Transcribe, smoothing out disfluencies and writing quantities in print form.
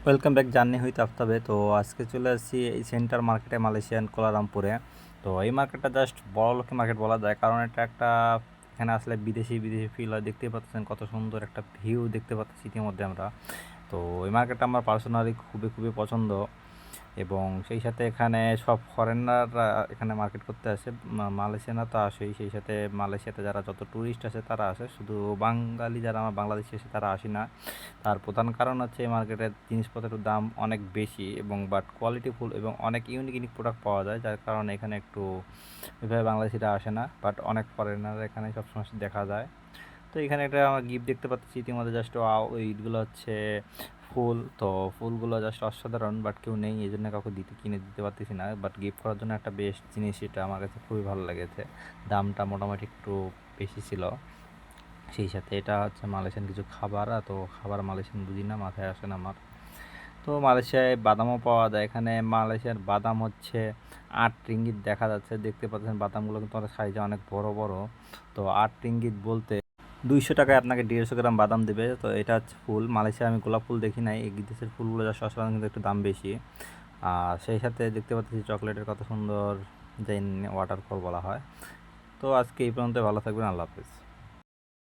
Welcome back journey হইতে আফতাবে। তো আজকে চলে আসছি এই সেন্টার মার্কেটে, মালয়েশিয়ান কোলালামপুরে। তো এই মার্কেটটা জাস্ট বড় লোকের মার্কেট বলা যায়, কারণ এটা একটা, এখানে আসলে বিদেশি বিদেশি ফিল হয়। দেখতে পাচ্ছেন কত সুন্দর একটা ভিউ দেখতে পাচ্ছি ইতিমধ্যে আমরা। তো এই মার্কেটটা আমার পার্সোনালি খুবই খুবই পছন্দ, এবং সেই সাথে এখানে সব ফরেনাররা এখানে মার্কেট করতে আসে। মালয়েশিয়ানা তো আসেই, সেই সাথে মালয়েশিয়াতে যারা যত ট্যুরিস্ট আসে তারা আসে, শুধু বাঙালি যারা আমার বাংলাদেশে এসে তারা আসে না। তার প্রধান কারণ হচ্ছে এই মার্কেটের জিনিসপত্রের দাম অনেক বেশি, এবং বাট কোয়ালিটিফুল এবং অনেক ইউনিক ইউনিক প্রোডাক্ট পাওয়া যায়, যার কারণে এখানে একটু ওইভাবে বাংলাদেশিরা আসে না, বাট অনেক ফরেনার এখানে সবসময় দেখা যায়। তো এখানে একটা আমার গিফট দেখতে পাচ্ছি ইতিমধ্যে, জাস্ট ওই ইটগুলো হচ্ছে ফুল। তো ফুলগুলো জাস্ট অসাধারণ, বাট কেউ নেই, এই জন্য কাউকে কিনে দিতে পারতেছি না। বাট গিফট করার জন্য একটা বেস্ট জিনিস, এটা আমার কাছে খুবই ভালো লেগেছে। দামটা মোটামুটি একটু বেশি ছিল। সেই সাথে এটা হচ্ছে মালয়েশিয়ান কিছু খাবার, তো খাবার মালয়েশিয়ান বুঝি না, মাথায় আসে না আমার। তো মালয়েশিয়ায় বাদামও পাওয়া যায়। এখানে মালয়েশিয়ার বাদাম হচ্ছে 8 রিঙ্গিত দেখা যাচ্ছে, দেখতে পাচ্ছেন বাদামগুলো কিন্তু অনেক সাইজে অনেক বড় বড়। তো 8 রিঙ্গিত বলতে 200 টাকায় আপনাকে 150 গ্রাম বাদাম দেবে। তো এটা হচ্ছে ফুল। মালয়েশিয়া আমি গোলাপ ফুল দেখি নাই, এই দেশের ফুলগুলো যা সচরাচর কিন্তু একটু দাম বেশি। আর সেই সাথে দেখতে পাচ্ছি চকলেটের কত সুন্দর, যে ওয়াটারফল বলা হয়। তো আজকে এই পর্যন্ত, ভালো থাকবেন, আল্লাহ হাফিজ।